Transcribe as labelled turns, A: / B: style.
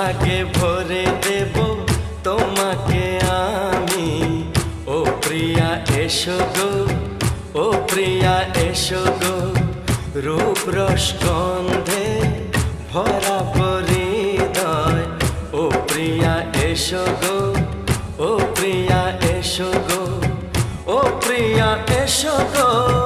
A: সোহাগে ভরে দেব তোমাকে আমি। ও প্রিয়া এসো গো, ও প্রিয়া এসো গো, রূপ রস গন্ধে ভরা হৃদয়। ও প্রিয়া এসো গো, ও প্রিয়া এসো গো, ও প্রিয়া এসো গো।